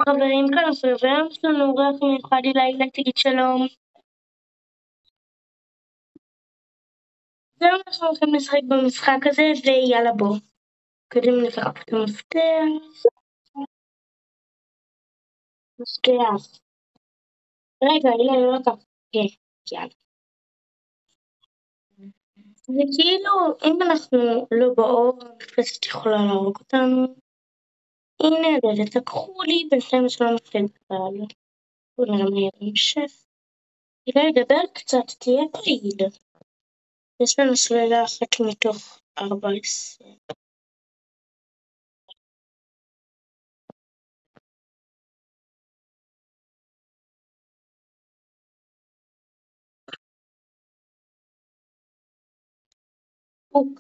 חברים כאן, והיום יש לנו אורח מיוחד, אילי, תגיד שלום. זהו, אנחנו הולכים לשחק במשחק הזה, ויאללה בוא. קודם נפתח את המפתח. מפתח. רגע, אילי, לא לקח. כן, יאללה. זה כאילו, אם אנחנו לא באור, המפלצת יכולה להרוג אותנו. הנה, תקחו לי, בינתיים יש לנו מפלצת בכלל. בוא נראה מה יהיה בהמשך. אילי, דבר קצת, תהיה פעיל. יש לנו סוללה אחת מתוך 14. הוא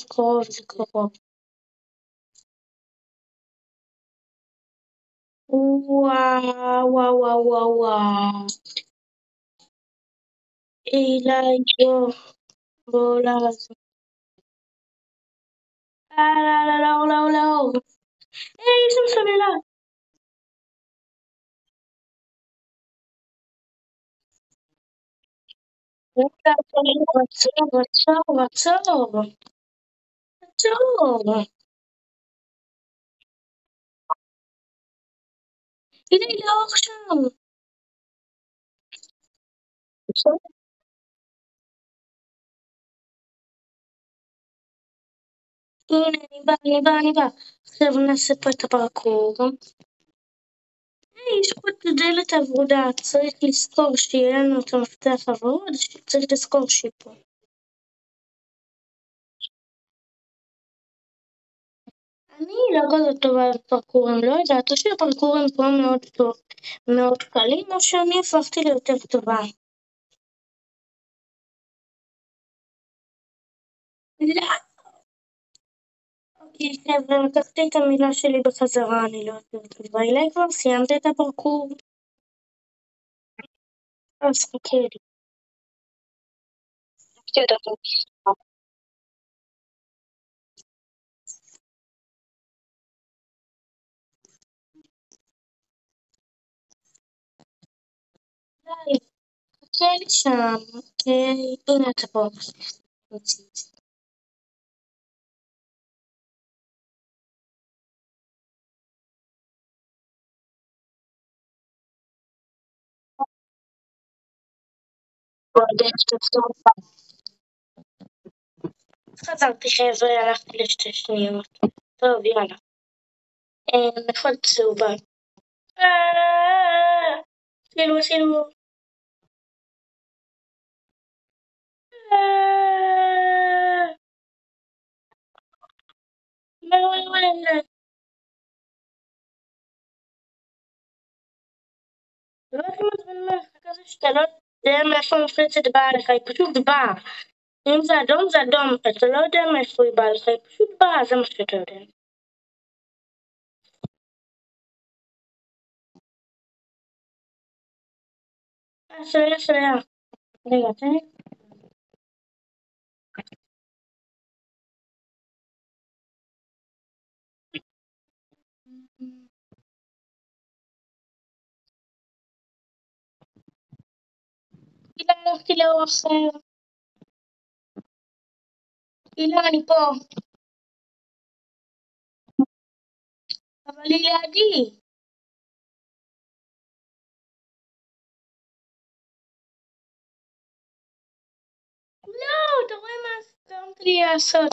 קרוב, זה קרוב. וואו. אילי, בוא לעזור. לא. היי, יש שם סוללה. עצור. אילי, לא עכשיו. הנה, אני בא. עכשיו נעשה פה את הפרקור. יש פה את דלת עבודה, צריך לזכור שיהיה לנו את המפתח עבוד, צריך לזכור שהיא פה. אני לא כזאת טובה בפרקורים, לא יודעת, או שהפרקורים פה מאוד קלים, או שאני הפכתי ליותר טובה. לא. אוקיי, חבר'ה, לקחתי את המילה שלי בחזרה, אני לא יותר טובה. אילי, כבר סיימת את הפרקור? אז חכה לי. די, חכה לי שם, אוקיי? הנה אתה פה. נוציא את זה. חזרתי חבר'ה, הלכתי לשתי שניות. טוב, יאללה. איפה צהובה? אפילו. לא. לא הכי מזמן מהמשחק הזה שאתה לא יודע מאיפה המפלצת באה לך, היא פשוט באה. אם זה אדום זה אדום, אתה לא יודע מאיפה היא באה לך, היא פשוט באה, זה מה שאתה יודע. שהיה. רגע, תן לי. אילן, הלכתי לאור אחר. אילן, אני פה. אבל היא לידי. לא, אתה רואה מה גרמת לי לעשות.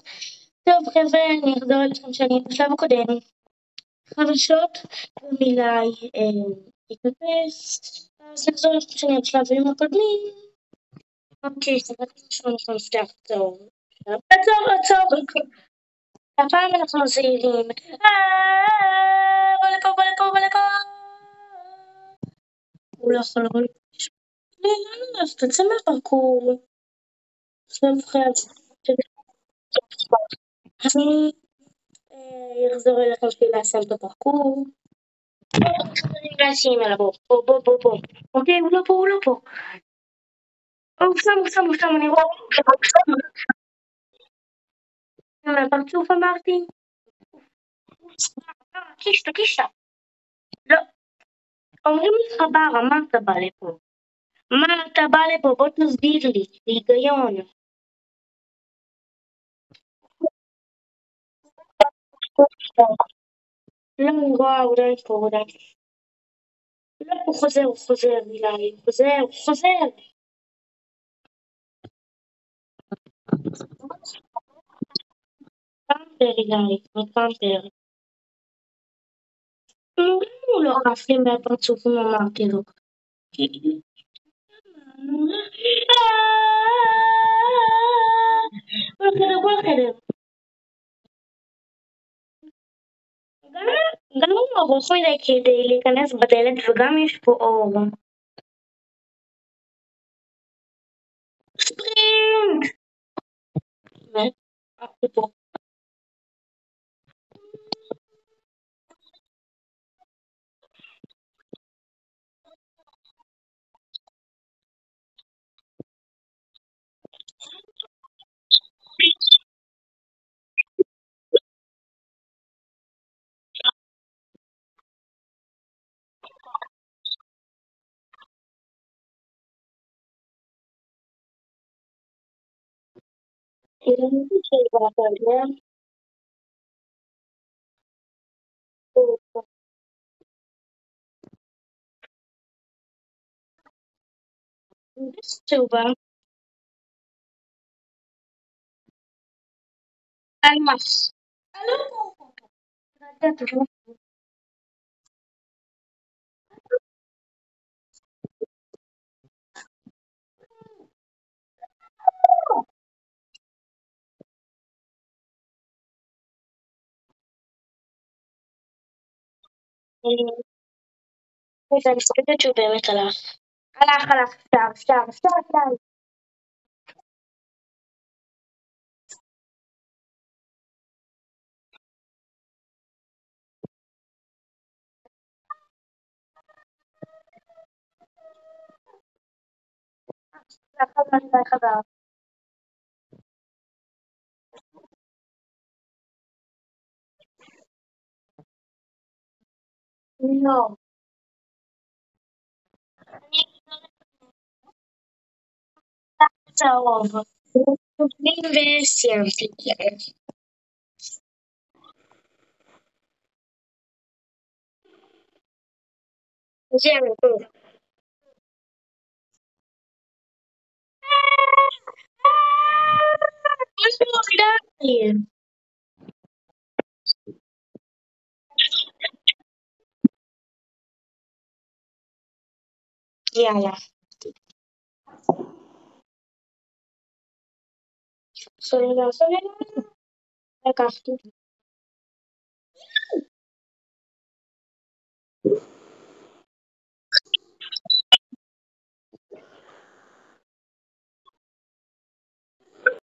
טוב, חבר'ה, אני אחזור אליכם שאני בשלב הקודם. חדשות, ומילי התאפס. אז נחזור לכם שאני בשלבים הקודמים. אוקיי, סבבה, יש לנו מפתח צהוב. עצור. הפעם אנחנו זהירים. בוא לפה. הוא לא יכול לבוא לפה. לא, אז תצא מהפרקור. אני אחזור אליכם בשביל לסיים את הפרקור. בוא. אוקיי, הוא לא פה. הוא שם, אני רואה. הפרצוף אמרתי. קישטה. אומרים לך ברה, מה אתה בא לפה? מה אתה בא לפה? בוא תסביר לי, בהיגיון. לא, אני רואה, אולי פה, אולי. לא, הוא חוזר, אילי, הוא חוזר. קמפר, אילי, קמפר. הוא לא עף לי מהפרצוף, אם אמרתי לו. בוא לחדר. גם הוא ארוך מדי כדי להיכנס בדלת וגם יש פה אור. ספרינט! באמת? הוא פה. Ilan şeyler böyle. Tuba. Elmas. אני חושבת שהוא באמת הלך. הלך, אפשר. חזר. לא. צהוב. וסיימתי. זהו. משהו די. יאללה. סוללה. לקחתי.